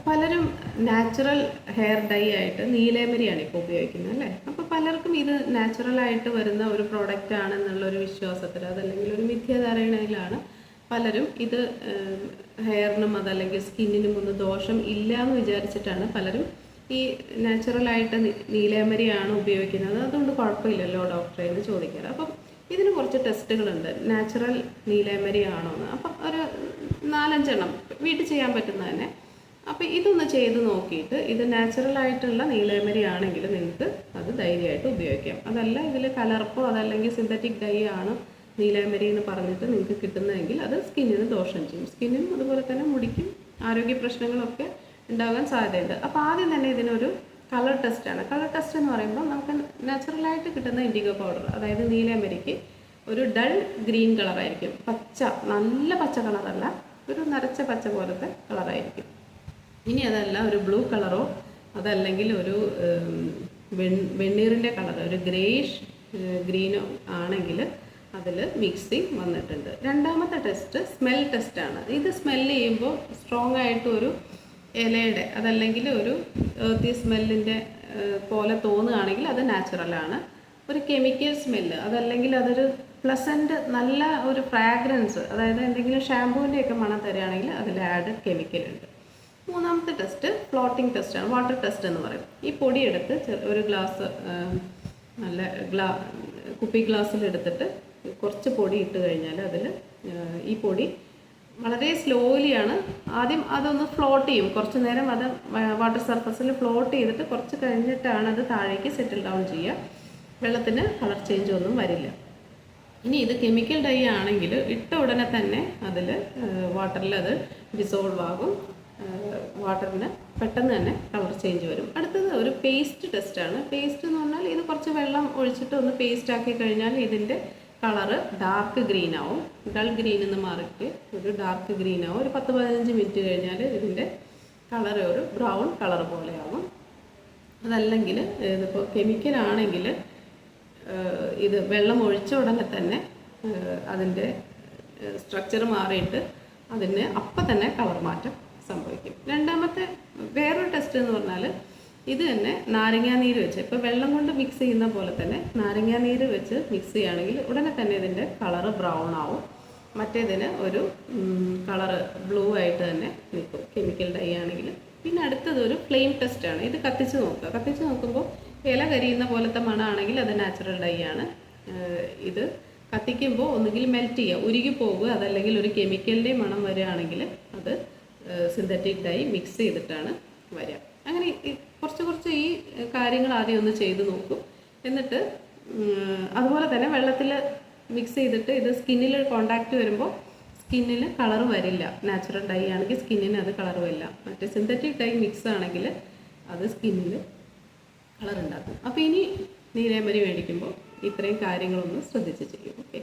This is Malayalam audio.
പലരും നാച്ചുറൽ ഹെയർ ഡൈ ആയിട്ട് നീലേമരിയാണ് ഇപ്പോൾ ഉപയോഗിക്കുന്നത് അല്ലേ. അപ്പോൾ പലർക്കും ഇത് നാച്ചുറലായിട്ട് വരുന്ന ഒരു പ്രോഡക്റ്റ് ആണെന്നുള്ളൊരു വിശ്വാസത്തിൽ അതല്ലെങ്കിൽ ഒരു മിഥ്യാധാരണയിലാണ് പലരും ഇത് ഹെയറിനും അതല്ലെങ്കിൽ സ്കിന്നിനും ഒന്നും ദോഷം ഇല്ല എന്ന് വിചാരിച്ചിട്ടാണ് പലരും ഈ നാച്ചുറലായിട്ട് നീലേമരിയാണ് ഉപയോഗിക്കുന്നത്, അതുകൊണ്ട് കുഴപ്പമില്ലല്ലോ ഡോക്ടറെ എന്ന് ചോദിക്കാറ്. അപ്പം ഇതിന് കുറച്ച് ടെസ്റ്റുകളുണ്ട്, നാച്ചുറൽ നീലേമരി ആണോ എന്ന്. അപ്പം ഒരു 4-5 എണ്ണം വീട്ടിൽ ചെയ്യാൻ പറ്റുന്ന തന്നെ. അപ്പോൾ ഇതൊന്ന് ചെയ്ത് നോക്കിയിട്ട് ഇത് നാച്ചുറലായിട്ടുള്ള നീലേമരി ആണെങ്കിൽ നിങ്ങൾക്ക് അത് ധൈര്യമായിട്ട് ഉപയോഗിക്കാം. അതല്ല ഇതിൽ കലർപ്പോ അതല്ലെങ്കിൽ സിന്തറ്റിക് ഡൈ ആണ് നീലേമരി എന്ന് പറഞ്ഞിട്ട് നിങ്ങൾക്ക് കിട്ടുന്നതെങ്കിൽ അത് സ്കിന്നിന് ദോഷം ചെയ്യും. സ്കിന്നിനും അതുപോലെ തന്നെ മുടിക്കും ആരോഗ്യ പ്രശ്നങ്ങളൊക്കെ ഉണ്ടാകാൻ സാധ്യതയുണ്ട്. അപ്പോൾ ആദ്യം തന്നെ ഇതിനൊരു കളർ ടെസ്റ്റാണ്. കളർ ടെസ്റ്റ് എന്ന് പറയുമ്പോൾ നമുക്ക് നാച്ചുറലായിട്ട് കിട്ടുന്ന ഇൻഡിഗോ പൗഡർ, അതായത് നീലമരിക്ക് ഒരു ഡൾ ഗ്രീൻ കളറായിരിക്കും, പച്ച, നല്ല പച്ച കളറല്ല, ഒരു നരച്ച പച്ച പോലത്തെ കളറായിരിക്കും. ഇനി അതല്ല ഒരു ബ്ലൂ കളറോ അതല്ലെങ്കിൽ ഒരു വെണ്ണീറിൻ്റെ കളർ ഒരു ഗ്രേഷ് ഗ്രീനോ ആണെങ്കിൽ അതിൽ മിക്സിങ് വന്നിട്ടുണ്ട്. രണ്ടാമത്തെ ടെസ്റ്റ് സ്മെൽ ടെസ്റ്റാണ്. ഇത് സ്മെല്ല് ചെയ്യുമ്പോൾ സ്ട്രോങ് ആയിട്ട് ഒരു ഇലയുടെ അതല്ലെങ്കിൽ ഒരു ഏർത്തി സ്മെല്ലിൻ്റെ പോലെ തോന്നുകയാണെങ്കിൽ അത് നാച്ചുറലാണ്. ഒരു കെമിക്കൽ സ്മെല്ല് അതല്ലെങ്കിൽ അതൊരു പ്ലസൻറ്റ് നല്ല ഒരു ഫ്രാഗ്രൻസ്, അതായത് എന്തെങ്കിലും ഷാമ്പൂവിൻ്റെയൊക്കെ മണം തരികയാണെങ്കിൽ അതിൽ ആഡ് കെമിക്കലുണ്ട്. മൂന്നാമത്തെ ടെസ്റ്റ് ഫ്ലോട്ടിംഗ് ടെസ്റ്റാണ്, വാട്ടർ ടെസ്റ്റ് എന്ന് പറയും. ഈ പൊടിയെടുത്ത് ഒരു ഗ്ലാസ് നല്ല കുപ്പി ഗ്ലാസ്സിലെടുത്തിട്ട് കുറച്ച് പൊടി ഇട്ട് കഴിഞ്ഞാൽ അതിൽ ഈ പൊടി വളരെ സ്ലോലിയാണ് ആദ്യം അതൊന്ന് ഫ്ലോട്ട് ചെയ്യും, കുറച്ച് നേരം അത് വാട്ടർ സർഫസിൽ ഫ്ലോട്ട് ചെയ്തിട്ട് കുറച്ച് കഴിഞ്ഞിട്ടാണ് അത് താഴേക്ക് സെറ്റിൽ ഡൗൺ ചെയ്യുക. വെള്ളത്തിന് കളർ ചേഞ്ച് ഒന്നും വരില്ല. ഇനി ഇത് കെമിക്കൽ ഡൈ ആണെങ്കിൽ ഇട്ട ഉടനെ തന്നെ അതിൽ വാട്ടറിൽ അത് ഡിസോൾവ് ആകും, വാട്ടറിന് പെട്ടെന്ന് തന്നെ കളർ ചേഞ്ച് വരും. അടുത്തത് ഒരു പേസ്റ്റ് ടെസ്റ്റാണ്. പേസ്റ്റ് എന്ന് പറഞ്ഞാൽ ഇത് കുറച്ച് വെള്ളം ഒഴിച്ചിട്ട് ഒന്ന് പേസ്റ്റ് ആക്കി കഴിഞ്ഞാൽ ഇതിൻ്റെ കളറ് ഡാർക്ക് ഗ്രീൻ ആവും. ഡൾ ഗ്രീൻ എന്ന് മാറിയിട്ട് ഒരു ഡാർക്ക് ഗ്രീൻ ആവും. ഒരു 10-15 മിനിറ്റ് കഴിഞ്ഞാൽ ഇതിൻ്റെ കളർ ഒരു ബ്രൗൺ കളർ പോലെയാകും. അതല്ലെങ്കിൽ ഇതിപ്പോൾ കെമിക്കലാണെങ്കിൽ ഇത് വെള്ളം ഒഴിച്ച ഉടനെ തന്നെ അതിൻ്റെ സ്ട്രക്ചർ മാറിയിട്ട് അതിന് അപ്പം തന്നെ കളർ മാറ്റം സംഭവിക്കും. രണ്ടാമത്തെ വേറൊരു ടെസ്റ്റ് എന്ന് പറഞ്ഞാൽ ഇത് തന്നെ നാരങ്ങാനീര് വെച്ച്, ഇപ്പോൾ വെള്ളം കൊണ്ട് മിക്സ് ചെയ്യുന്ന പോലെ തന്നെ നാരങ്ങാനീര് വെച്ച് മിക്സ് ചെയ്യുകയാണെങ്കിൽ ഉടനെ തന്നെ ഇതിൻ്റെ കളറ് ബ്രൗൺ ആവും. മറ്റേതിന് ഒരു കളറ് ബ്ലൂ ആയിട്ട് തന്നെ നിൽക്കും കെമിക്കൽ ഡൈ ആണെങ്കിൽ. പിന്നെ അടുത്തത് ഒരു ഫ്ലെയിം ടെസ്റ്റാണ്. ഇത് കത്തിച്ച് നോക്കുക. കത്തിച്ച് നോക്കുമ്പോൾ ഇല കരിയുന്ന പോലത്തെ മണമാണെങ്കിൽ അത് നാച്ചുറൽ ഡൈ ആണ്. ഇത് കത്തിക്കുമ്പോൾ ഒന്നുകിൽ മെൽറ്റ് ചെയ്യുക, ഉരുകി പോകുക, അതല്ലെങ്കിൽ ഒരു കെമിക്കലിൻ്റെ മണം വരികയാണെങ്കിൽ അത് സിന്തറ്റിക് ഡൈ മിക്സ് ചെയ്തിട്ടാണ് വരിക. അങ്ങനെ കുറച്ച് ഈ കാര്യങ്ങൾ ആദ്യം ഒന്ന് ചെയ്ത് നോക്കും. എന്നിട്ട് അതുപോലെ തന്നെ വെള്ളത്തിൽ മിക്സ് ചെയ്തിട്ട് ഇത് സ്കിന്നിൽ കോണ്ടാക്റ്റ് വരുമ്പോൾ സ്കിന്നിൽ കളർ വരില്ല. നാച്ചുറൽ ഡൈ ആണെങ്കിൽ സ്കിന്നിന് അത് കളർ വരില്ല. മറ്റേ സിന്തറ്റിക് ഡൈ മിക്സ് ആണെങ്കിൽ അത് സ്കിന്നിൽ കളർ ഉണ്ടാക്കും. അപ്പോൾ ഇനി നീലേമരി മേടിക്കുമ്പോൾ ഇത്രയും കാര്യങ്ങളൊന്ന് ശ്രദ്ധിച്ച് ചെയ്യും. ഓക്കെ.